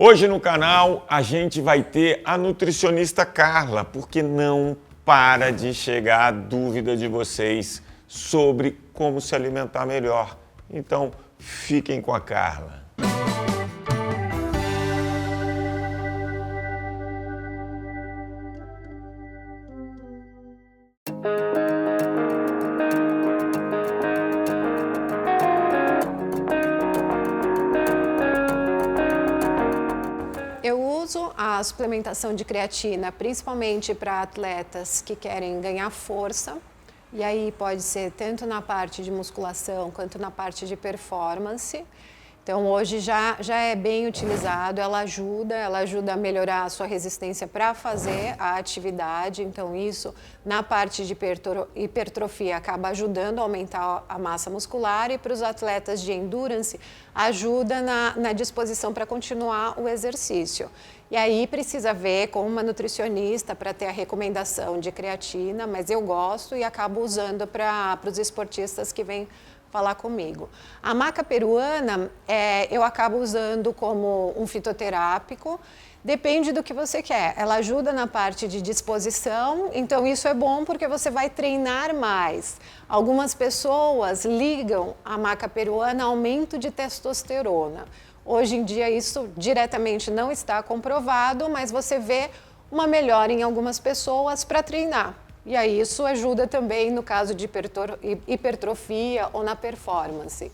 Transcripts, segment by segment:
Hoje no canal a gente vai ter a nutricionista Carla, porque não para de chegar a dúvida de vocês sobre como se alimentar melhor. Então, fiquem com a Carla. Eu uso a suplementação de creatina principalmente para atletas que querem ganhar força, e aí pode ser tanto na parte de musculação quanto na parte de performance. Então hoje já é bem utilizado, ela ajuda a melhorar a sua resistência para fazer a atividade, então isso na parte de hipertrofia acaba ajudando a aumentar a massa muscular, e para os atletas de endurance ajuda na disposição para continuar o exercício. E aí precisa ver com uma nutricionista para ter a recomendação de creatina, mas eu gosto e acabo usando para os esportistas que vêm falar comigo. A maca peruana, eu acabo usando como um fitoterápico, depende do que você quer. Ela ajuda na parte de disposição, então isso é bom porque você vai treinar mais. Algumas pessoas ligam a maca peruana a aumento de testosterona. Hoje em dia isso diretamente não está comprovado, mas você vê uma melhora em algumas pessoas para treinar. E aí isso ajuda também no caso de hipertrofia ou na performance.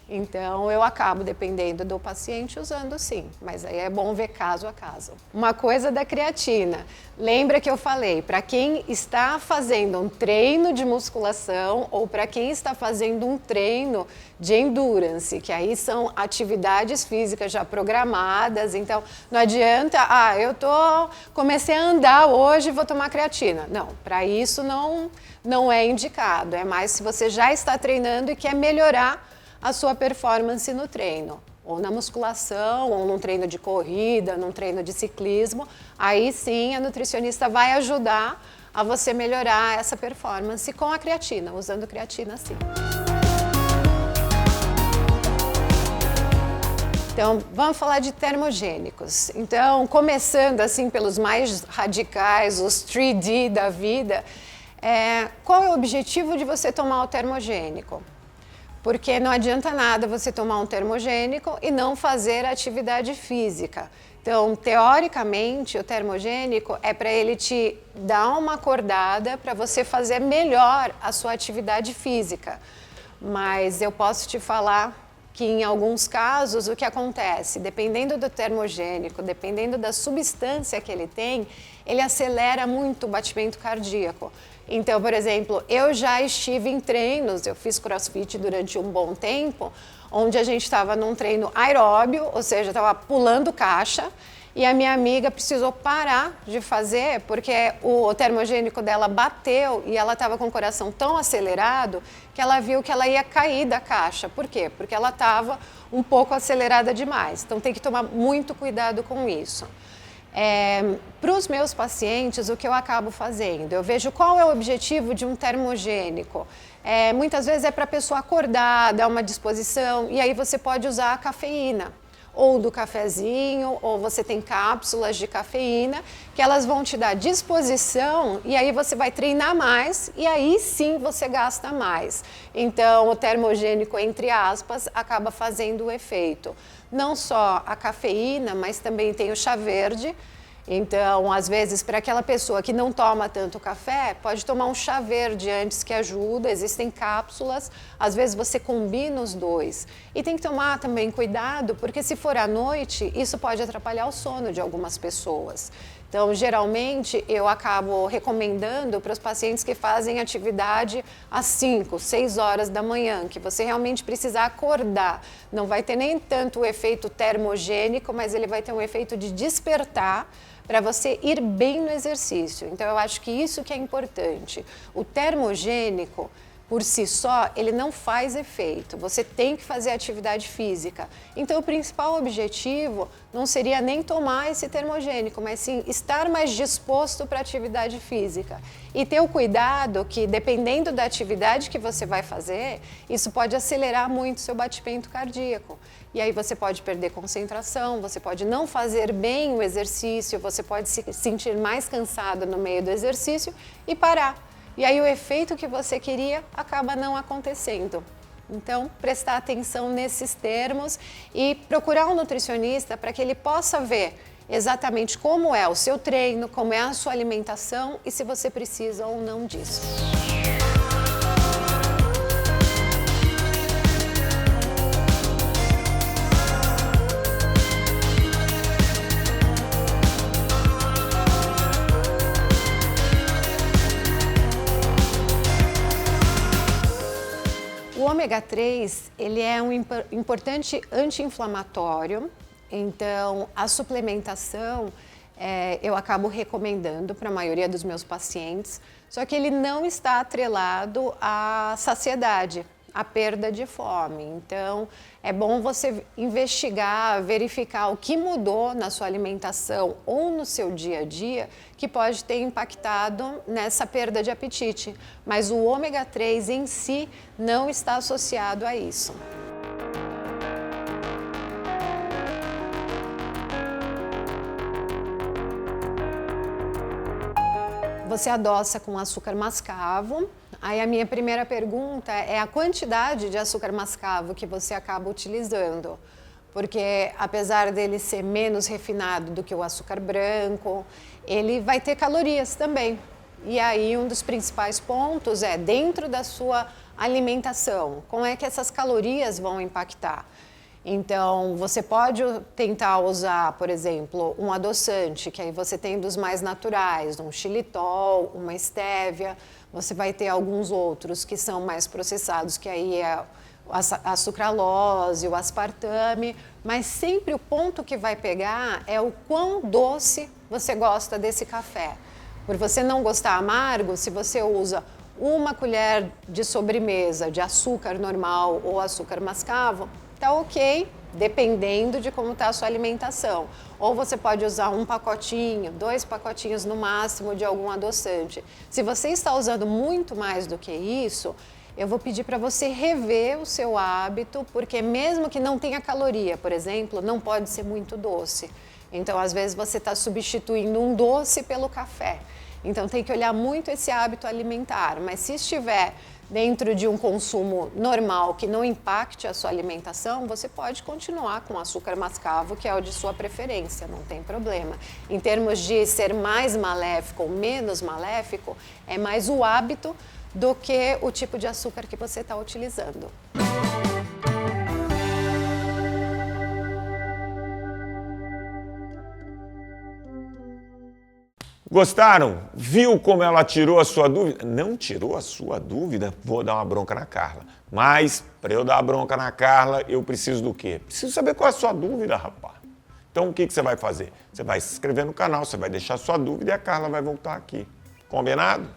Então eu acabo, dependendo do paciente, usando sim, mas aí é bom ver caso a caso. Uma coisa da creatina, lembra que eu falei, para quem está fazendo um treino de musculação ou para quem está fazendo um treino de endurance, que aí são atividades físicas já programadas, então não adianta, comecei a andar hoje, vou tomar creatina. Não, para isso não é indicado, é mais se você já está treinando e quer melhorar a sua performance no treino, ou na musculação, ou num treino de corrida, num treino de ciclismo, aí sim a nutricionista vai ajudar a você melhorar essa performance com a creatina, usando creatina sim. Então, vamos falar de termogênicos. Então, começando assim pelos mais radicais, os 3D da vida, qual é o objetivo de você tomar o termogênico? Porque não adianta nada você tomar um termogênico e não fazer atividade física. Então, teoricamente, o termogênico é para ele te dar uma acordada para você fazer melhor a sua atividade física. Mas eu posso te falar que em alguns casos o que acontece, dependendo do termogênico, dependendo da substância que ele tem, ele acelera muito o batimento cardíaco. Então, por exemplo, eu já estive em treinos, eu fiz crossfit durante um bom tempo, onde a gente estava num treino aeróbio, ou seja, estava pulando caixa, e a minha amiga precisou parar de fazer porque o termogênico dela bateu e ela estava com o coração tão acelerado que ela viu que ela ia cair da caixa. Por quê? Porque ela estava um pouco acelerada demais. Então tem que tomar muito cuidado com isso. Para os meus pacientes, o que eu acabo fazendo? Eu vejo qual é o objetivo de um termogênico. Muitas vezes é para a pessoa acordar, dar uma disposição, e aí você pode usar a cafeína. Ou do cafezinho, ou você tem cápsulas de cafeína, que elas vão te dar disposição, e aí você vai treinar mais, e aí sim você gasta mais. Então, o termogênico, entre aspas, acaba fazendo o efeito. Não só a cafeína, mas também tem o chá verde. Então, às vezes, para aquela pessoa que não toma tanto café, pode tomar um chá verde antes, que ajuda. Existem cápsulas, às vezes você combina os dois. E tem que tomar também cuidado, porque se for à noite, isso pode atrapalhar o sono de algumas pessoas. Então, geralmente, eu acabo recomendando para os pacientes que fazem atividade às 5, 6 horas da manhã, que você realmente precisa acordar. Não vai ter nem tanto o efeito termogênico, mas ele vai ter um efeito de despertar para você ir bem no exercício. Então, eu acho que isso que é importante. O termogênico por si só, ele não faz efeito. Você tem que fazer atividade física. Então, o principal objetivo não seria nem tomar esse termogênico, mas sim estar mais disposto para a atividade física. E ter o cuidado que, dependendo da atividade que você vai fazer, isso pode acelerar muito o seu batimento cardíaco. E aí você pode perder concentração, você pode não fazer bem o exercício, você pode se sentir mais cansado no meio do exercício e parar. E aí o efeito que você queria acaba não acontecendo. Então, prestar atenção nesses termos e procurar um nutricionista para que ele possa ver exatamente como é o seu treino, como é a sua alimentação e se você precisa ou não disso. O ômega 3, ele é um importante anti-inflamatório, então a suplementação eu acabo recomendando para a maioria dos meus pacientes, só que ele não está atrelado à saciedade, à perda de fome. Então é bom você investigar, verificar o que mudou na sua alimentação ou no seu dia a dia que pode ter impactado nessa perda de apetite. Mas o ômega 3 em si não está associado a isso. Você adoça com açúcar mascavo. Aí a minha primeira pergunta é a quantidade de açúcar mascavo que você acaba utilizando. Porque apesar dele ser menos refinado do que o açúcar branco, ele vai ter calorias também. E aí um dos principais pontos é dentro da sua alimentação, como é que essas calorias vão impactar. Então, você pode tentar usar, por exemplo, um adoçante, que aí você tem dos mais naturais, um xilitol, uma estévia. Você vai ter alguns outros que são mais processados, que aí é a sucralose, o aspartame. Mas sempre o ponto que vai pegar é o quão doce você gosta desse café. Por você não gostar amargo, se você usa uma colher de sobremesa de açúcar normal ou açúcar mascavo, tá ok, dependendo de como está a sua alimentação. Ou você pode usar um pacotinho, 2 pacotinhos no máximo de algum adoçante. Se você está usando muito mais do que isso, eu vou pedir para você rever o seu hábito, porque mesmo que não tenha caloria, por exemplo, não pode ser muito doce. Então, às vezes, você está substituindo um doce pelo café. Então, tem que olhar muito esse hábito alimentar. Mas se estiver dentro de um consumo normal que não impacte a sua alimentação, você pode continuar com açúcar mascavo, que é o de sua preferência, não tem problema. Em termos de ser mais maléfico ou menos maléfico, é mais o hábito do que o tipo de açúcar que você está utilizando. Gostaram? Viu como ela tirou a sua dúvida? Não tirou a sua dúvida? Vou dar uma bronca na Carla. Mas, para eu dar a bronca na Carla, eu preciso do quê? Preciso saber qual é a sua dúvida, rapaz. Então, o que você vai fazer? Você vai se inscrever no canal, você vai deixar a sua dúvida e a Carla vai voltar aqui. Combinado?